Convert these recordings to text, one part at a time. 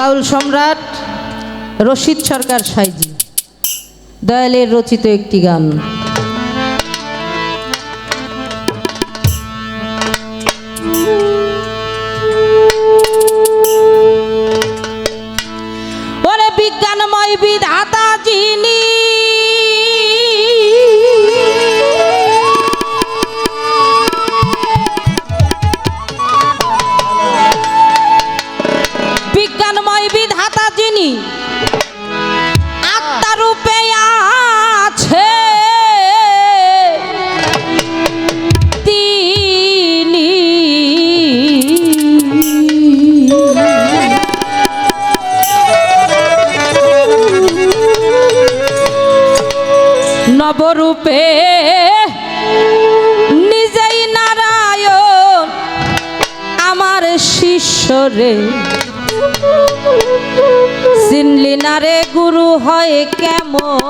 বাউল সম্রাট রশিদ সরকার সাইজি দয়ালের রচিত একটি গান। ওরে বিজ্ঞানময় বিধাতা যিনি বিধাতা যিনি আত্মারূপে আছে তিনি নবরূপে নিজেই নারায়ণ আমার শিষ্যরে চিনলি না রে গুরু হয় কেমন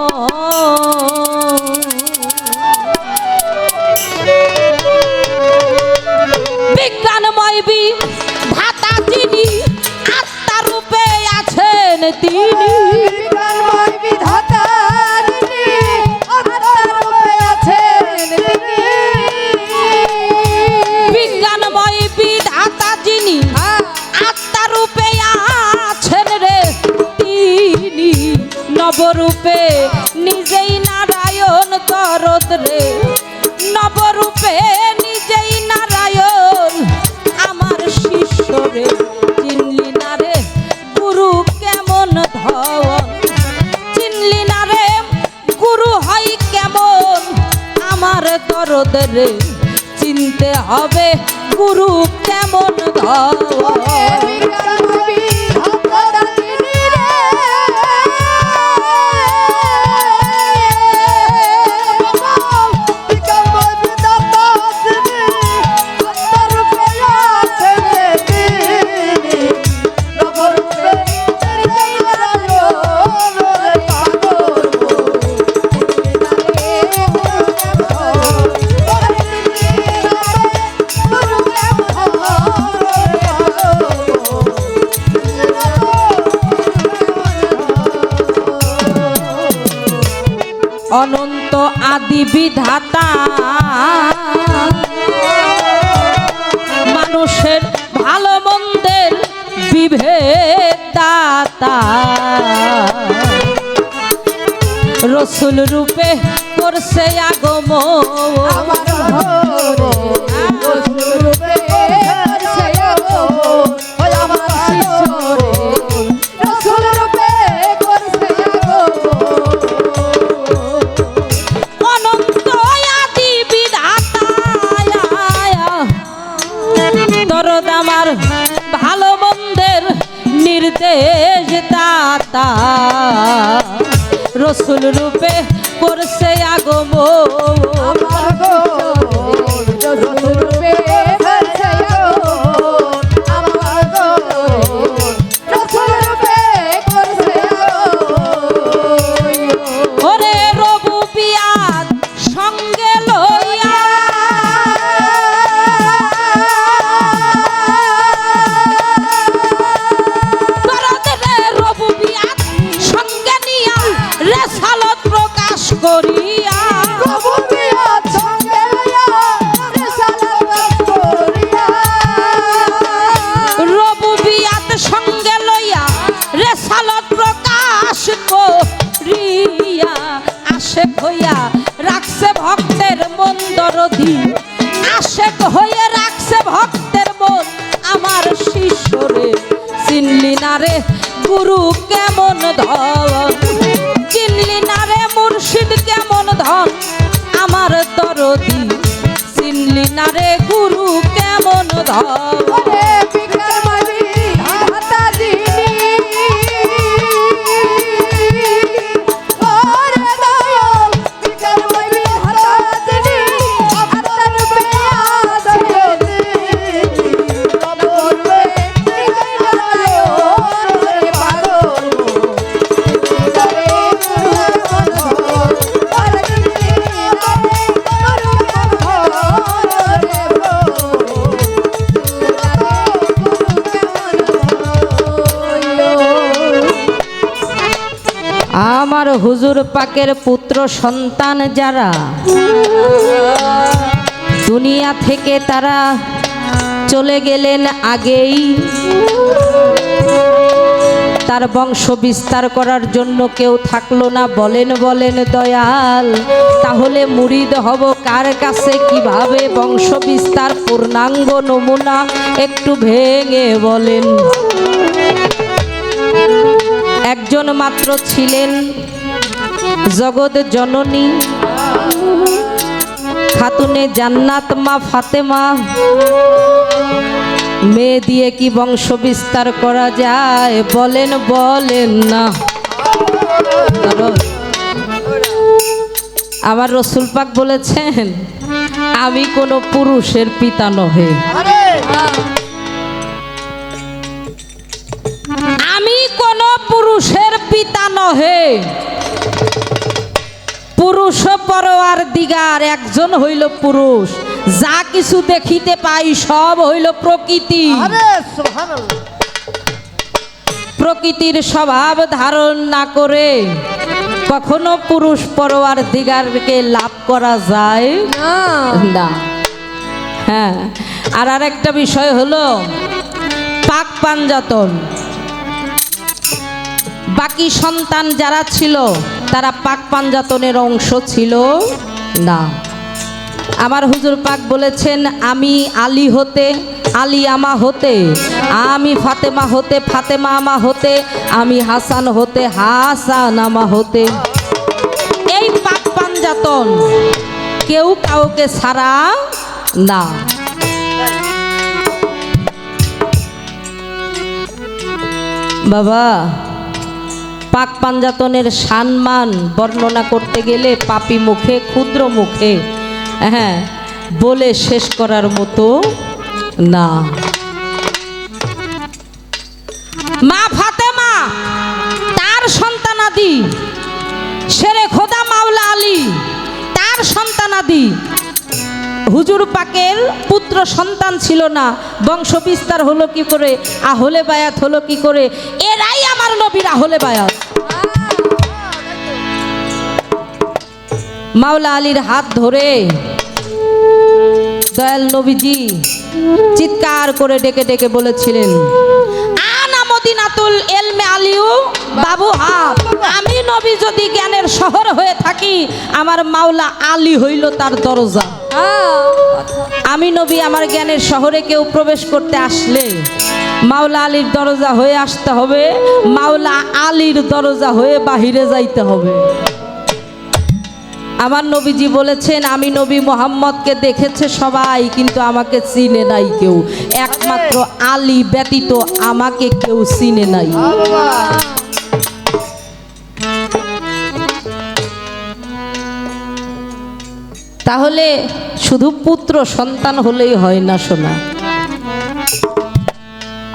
বিজ্ঞানময় বিধাতা যিনি আত্মারূপে আছেন তিনি বিজ্ঞানময় বিধাতা যিনি আত্মারূপে আছেন তিনি বিজ্ঞানময় বিধাতা যিনি আত্মারূপে আছেন রে তিনি নবরূপে নিজেই নারায়ণ দরদ রে নবরূপে নিজেই নারায়ণ আমার শিষ্য রে চিনলি না রে গুরু কেমন ধন চিনলি না রে গুরু হয় কেমন আমার দরদ রে চিনতে হবে গুরু কেমন ধন অনন্ত আদি বিধাতা মানুষের ভালো মন্দের বিভেদ দাতা রসুল রূপে করছে আগমন আমার ভালো মন্দের নির্দেশ দাতা রসুল রূপে করছে আগমন ওরে রবু বিয়াদ সঙ্গে লইয়া রেসালত প্রকাশ করিয়া রবুবিয়াত সঙ্গে লইয়া রেসালত প্রকাশ করিয়া আশেক হইয়া রাখছে ভক্তের মন দরদি আশেক হয়ে রাখছে ভক্তের মন আমার শিষ্যরে চিনলি না রে গুরু কেমন ধন চিনলি না রে মুর্শিদ কেমন ধন আমার দরদি চিনলি না রে গুরু কেমন ধন আমার হুজুর পাকের পুত্র সন্তান যারা দুনিয়া থেকে তারা চলে গেলেন আগেই, তার বংশ বিস্তার করার জন্য কেউ থাকলো না। বলেন বলেন দয়াল, তাহলে মুরিদ হব কার কাছে, কিভাবে বংশ বিস্তার পূর্ণাঙ্গ নমুনা একটু ভেঙে বলেন। একজন মাত্র ছিলেন জগৎ জননী খাতুনে জান্নাত মা ফাতেমা। মেয়ে দিয়ে কি বংশ বিস্তার করা যায়? বলেন বলেন না। আমার রসুল পাক বলেছেন, আমি কোনো পুরুষের পিতা নহে, আমি কোনো পুরুষের পিতা নহে। পুরুষ পরোয়ার দিগার একজন হইল পুরুষ। যা কিছু দেখিতে পাই সব হইল প্রকৃতি। প্রকৃতির স্বভাব ধারণ না করে কখনো পুরুষ পরোয়ার দিগারকে লাভ করা যায় না। হ্যাঁ, আর আরেকটা বিষয় হলো পাক পাঞ্জাতন। বাকি সন্তান যারা ছিল তারা পাক পাঞ্জাতনের অংশ ছিল না। আমার হুজুর পাক বলেছেন, আমি আলী হতে আলী আমা হতে, আমি ফাতেমা হতে ফাতেমা আমা হতে, আমি হাসান হতে হাসান আমা হতে। এই পাক পাঞ্জাতন কেউ কাউকে ছাড়া না। বাবা, পাক পাঞ্জাতনের সম্মান বর্ণনা করতে গেলে পাপী মুখে ক্ষুদ্র মুখে হ্যাঁ বলে শেষ করার মতো না। মা ফাতেমা তার সন্তানাদি, শেরে খোদা মাওলা আলী তার সন্তানাদি, হুজুর পাকের পুত্র সন্তান ছিল না। বংশ বিস্তার হলো কি করে, আহলে বায়াত হলো কি করে? এরাই আমার নবীর আহলে বায়াত। মাওলা আলীর হাত ধরে দয়াল নবীজি চিৎকার করে ডেকে ডেকে বলেছিলেন, আনা মদিনাতুল ইলমে আলিউ বাবু হা। আমি নবী যদি জ্ঞানের শহর হয়ে থাকি, আমার মাওলা আলী হইল তার দরজা। আমি নবী আমার জ্ঞানের শহরে কেউ প্রবেশ করতে আসলে মাওলা আলীর দরজা হয়ে আসতে হবে, মাওলা আলীর দরজা হয়ে বাহিরে যাইতে হবে। আমার নবীজি বলেছেন, আমি নবী মোহাম্মদকে দেখেছে সবাই, কিন্তু আমাকে চিনে নাই কেউ। একমাত্র আলী ব্যতীত আমাকে কেউ চিনে নাই। তাহলে শুধু পুত্র সন্তান হলেই হয় না সোনা।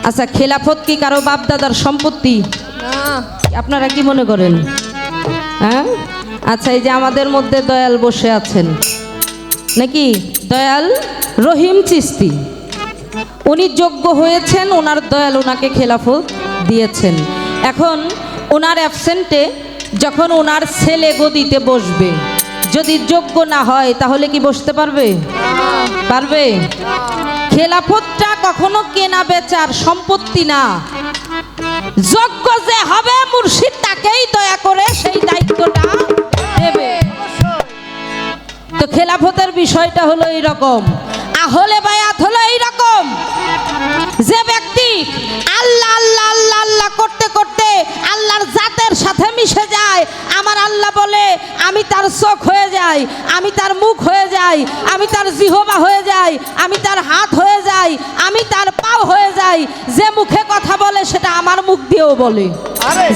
আচ্ছা, খেলাফত কি কারো বাপ দাদার সম্পত্তি? আপনারা কি মনে করেন? হ্যাঁ, আচ্ছা, এই যে আমাদের মধ্যে দয়াল বসে আছেন নাকি, দয়াল রহিম চিস্তি, উনি যোগ্য হয়েছেন, ওনার দয়াল ওনাকে খেলাফত দিয়েছেন। এখন ওনার অ্যাবসেন্টে যখন ওনার ছেলে গদিতে বসবে, যদি যোগ্য না হয় তাহলে কি বসতে পারবে? পারবে? খেলাফতটা কখনো কেনা বেচার সম্পত্তি না। যোগ্য যে হবে মুর্শিদ তাকেই দয়া করে সেই দায়িত্বটা দেবে। তো খেলাফতের বিষয়টা হলো এইরকম, আহলে বায়াত হলো এইরকম, যে ব্যক্তি আল্লাহ আল্লাহ আল্লাহ আল্লাহ করতে করতে আল্লাহর জাতের সাথে মিশে যায়, আমার আল্লাহ বলে আমি তার চোখ হয়ে যাই, আমি তার মুখ হয়ে যাই, আমি তার জিহবা হয়ে যাই, আমি তার হাত হয়ে যাই, আমি তার পাও হয়ে যাই। যে মুখে কথা বলে সেটা আমার মুখ দিয়েও বলে,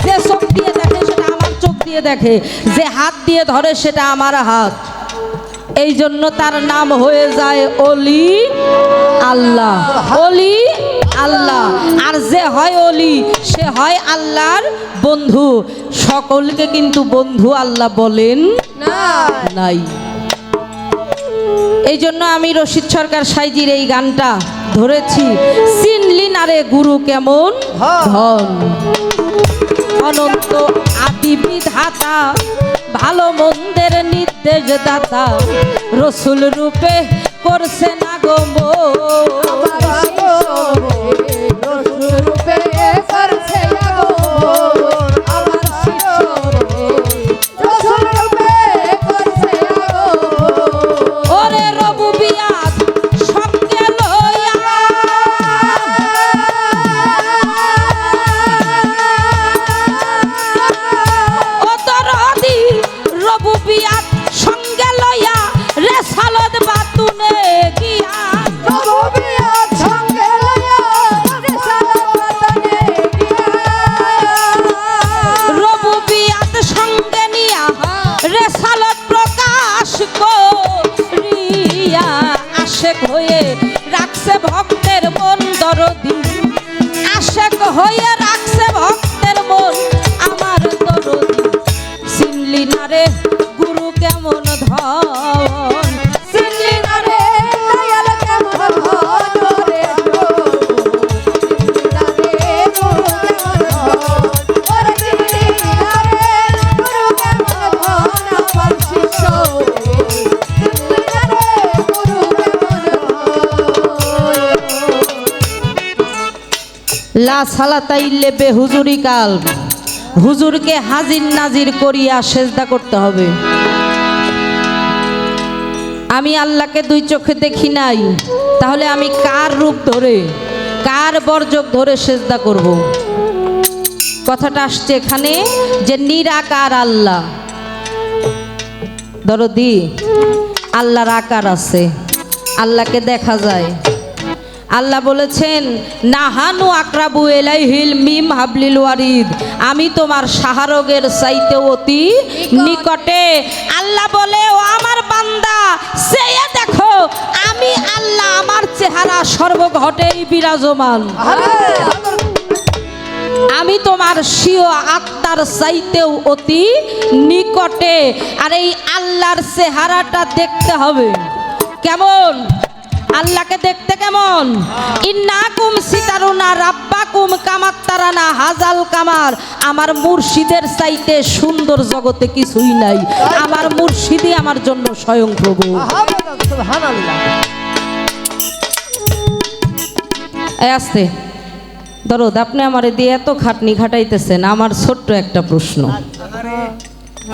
যে চোখ দিয়ে দেখে সেটা আমার চোখ দিয়ে দেখে, যে হাত দিয়ে ধরে সেটা আমার হাত। এই জন্য তার নাম হয়ে যায় অলি আল্লাহ, অলি আল্লাহ। আর যে হয় অলি সে হয় আল্লাহর বন্ধু। সকলকে কিন্তু বন্ধু আল্লাহ বলেন নাই। এই জন্য আমি রশিদ সরকার সাইজির এই গানটা ধরেছি, চিনলি না রে গুরু কেমন ধন, অনন্ত বিধিবিধাতা ভালো মন্দের নির্দেশ দাতা রসুল রূপে করছে না গো রূপে করছে আগমন আমার শিষ্য রে রসুল রূপে করছে আগমন ওরে রবুবিয়াত সঙ্গে লইয়া ও দরদি রবুবিয়াত সঙ্গে লইয়া রেসালত বাতুনে গিয়া রবুবিয়াত সঙ্গে লইয়া রেসালত বাতুনে গিয়া রবুবিয়াত সঙ্গে নিয়া রেসালত প্রকাশ করিয়া আশেক হয়ে রাখছে ভক্তের মন দরদি আশেক হয়ে রাখছে ভক্তের মন আমার দরদি চিনলি না রে গুরু কেমন ধন চিনলি না রে দয়াল কেমন ধন রে গো চিনলি না রে গুরু কেমন ধন ওরে চিনলি না রে গুরু কেমন ধন আমার শিষ্য রে চিনলি না রে গুরু কেমন ধন লা সালাতাইলে বেহুজুরি কাল হুজুরকে হাজির নাজির করিয়া সেজদা করতে হবে। আমি আল্লাহকে দুই চোখে দেখি নাই, তাহলে আমি কার রূপ ধরে কার বর্জক ধরে সেজদা করব? কথাটা আসছে এখানে যে নিরাকার আল্লাহ। দরদি আল্লাহর আকার আছে, আল্লাহকে দেখা যায়। আল্লাহ বলেছেন নাহানু আকরাবু এলাইহিল মিম হাবলিল ওয়ারিদ, আমি তোমার শাহরগের চাইতে অতি নিকটে। আল্লাহ বলে ও আমার বান্দা চেয়ে দেখো আমি আল্লাহ আমার চেহারা সর্বঘটেই বিরাজমান। আমি তোমার স্বীয় আত্মার চাইতেও অতি নিকটে। আর এই আল্লাহর চেহারাটা দেখতে হবে কেমন? আল্লাহকে দেখতে কেমন? ইন্নাকুম সিতারুনা রাব্বাকুম কামাত্তারানা হাজাল কামার। আমার মুর্শিদের চাইতে সুন্দর জগতে কিছুই নাই। আমার মুর্শিদই আমার জন্য স্বয়ং প্রভু। সুবহানাল্লাহ। এই আস্তে দরদ, আপনি আমারে দিয়ে এত খাটনি খাটাইতেছেন। আমার ছোট্ট একটা প্রশ্ন,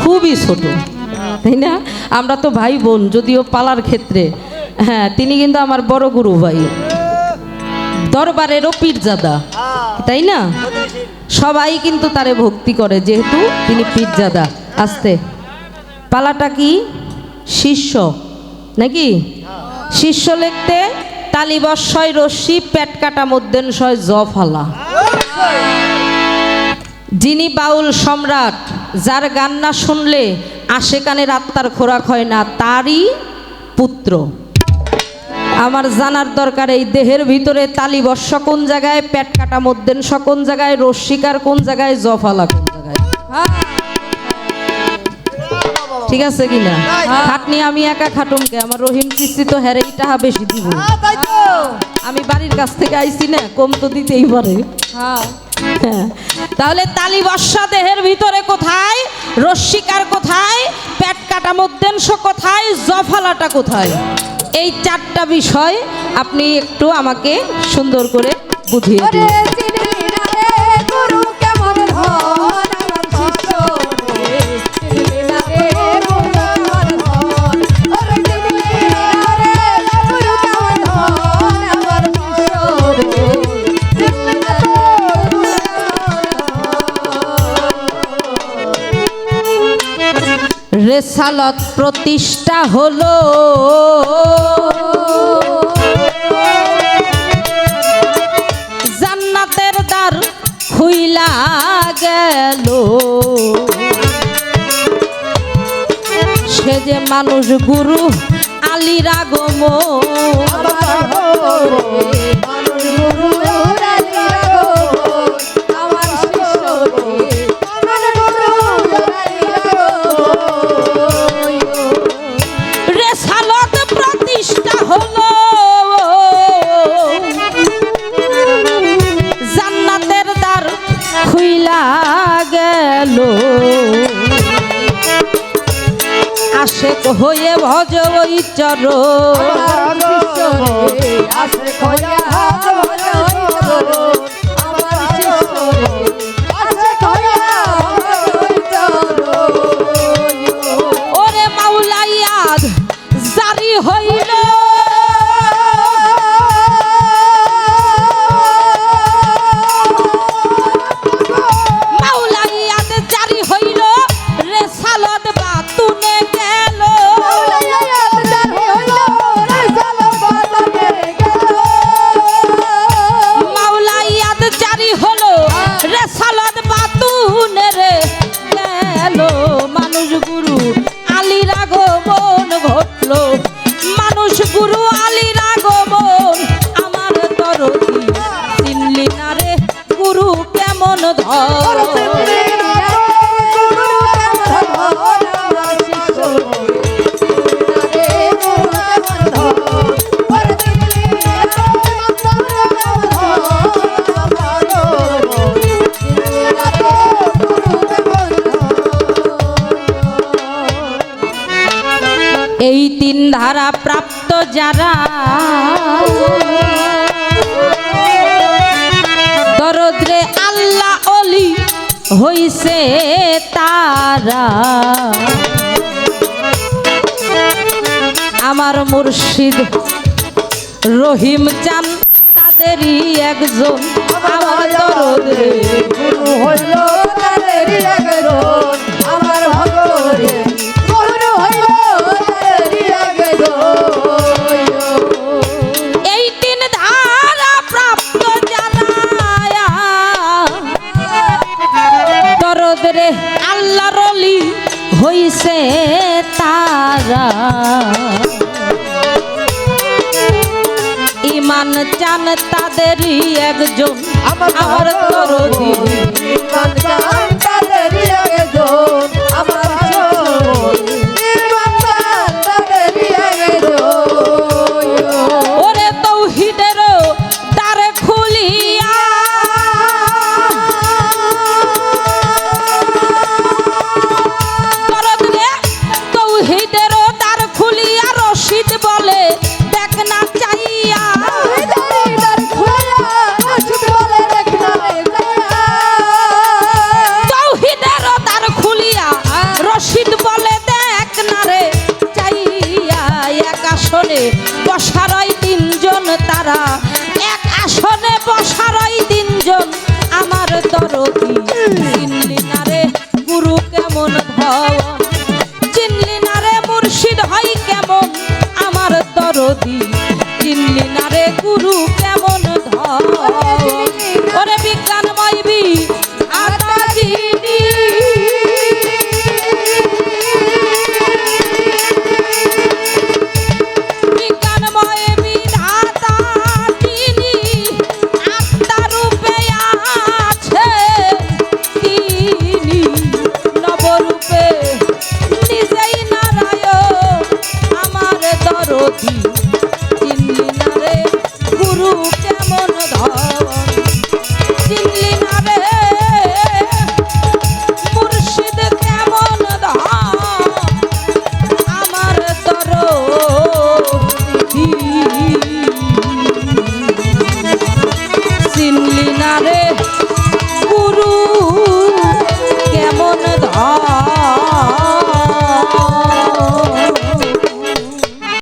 খুবই ছোট, তাই না? আমরা তো ভাই বোন, যদিও পালার ক্ষেত্রে। হ্যাঁ, তিনি কিন্তু আমার বড় গুরু ভাই, দরবারেরও পীরজাদা, তাই না? সবাই কিন্তু তারে ভক্তি করে যেহেতু তিনি পীরজাদা। আস্তে, পালাটা কি? শিষ্য নাকি? শিষ্য লিখতে তালিবস্যয় রশ্মি পেট কাটা মধ্যেনশয় জফালা। যিনি বাউল সম্রাট, যার গান না শুনলে আশেকানের আত্মার খোরাক হয় না, তারই পুত্র। আমার জানার দরকার এই দেহের ভিতরে তালিবস্য কোন জায়গায়, পেট কাটা মধ্যেনশ কোন জায়গায়, রশ্মিকার কোন জায়গায়, জফালা কোন জায়গায়। ঠিক আছে কিনা? খাটনি আমি একা খাটুমকে, আমার রহিম চিস্তি তো হেরেই টাহা বেশি দিব। আমি বাড়ির কাছ থেকে আইছি না, কম তো দিতেই পারে। হ্যাঁ, তাহলে তালিবস্যা দেহের ভিতরে কোথায়, রশ্মিকার কোথায়, পেট কাটা মধ্যেনশ কোথায়, জফালাটা কোথায়? এই চারটা বিষয় আপনি একটু আমাকে সুন্দর করে বুঝিয়ে দিন। ওরে চিনলি না রে গুরু কেমন ধন আমার শিষ্য রে চিনলি না রে গুরু কেমন ধন ওরে চিনলি না রে গুরু কেমন ধন আমার শিষ্য রে চিনলি না রে গুরু কেমন ধন। রেসালত প্রতিষ্ঠা হলো জান্নাতের দ্বার খুইলা গেল। সে যে মানুষ গুরু আলীর আগমন। মানুষ গুরু রানী আগমন আমার শিষ্য রে মানুষ গুরু রানী আগমন। রেসালত প্রতিষ্ঠা হলো জান্নাতের দ্বার খুইলা গেল। গেল আশেক হয়ে ভজ ওই চরণ আমার শিষ্য রে আসে খোঁজা ভজ ওই চরণ আমার শিষ্য রে আসে খোঁজা ভজ ওই চরণ ওরে মাওলায়াদ জারি হইল মাওলায়াদ জারি হইল রেসালত বাতুনে গেল মাওলায়াদ জারি হলো রেসালত বাতুনে রে গেল মানুষ গুরু আলীর আগমন ঘটলো মানুষ গুরু আলীর আগমন আমার দরদি চিনলি না রে গুরু কেমন ধর এই তিন ধারা প্রাপ্ত যারা দরদ্রে আল্লাহ অলি হইছে তারা আমার মুর্শিদ রহিম চান তাদেরই একজন আমার দরদ্রে গুরু হইল তাদেরই একজন আমার ভগরে গুরু হইল তাদেরই একজন এই তিন ধারা প্রাপ্ত জানায়া দরদরে আল্লাহর অলি হইছে তারা ইমান চান তাদেরই একজন আমার দরদি তাদেরই একজন আমার তাদেরই একজন ওরে তৌহিদের দ্বার খুলিয়া দরদরে তৌহিদের দ্বার খুলিয়া রশিদ বলে দেখ না চাইয়া তৌহিদের দ্বার খুলিয়া রশিদ বলে দেখ না রে চাইয়া এক আসনে বসারই তিনজন তারা এক আসনে বসারই তিনজন আমার দরদি চিনলি না রে গুরু কেমন ভবন চিনলি না রে মুর্শিদ হয় কেমন আমার দরদি চিনলি না রে গুরু কেমন ধন ওরে বিজ্ঞানময় বি আতাজিনি বিজ্ঞানময় বিধাতা তিনি আত্মারূপে আছে তিনি নবরূপে নিজেই নারায়ণ আমার দরদি চিনলি না রে গুরু কেমন ধন চিনলি না রে মুর্শিদ কেমন ধন আমার দরদি চিনলি না রে গুরু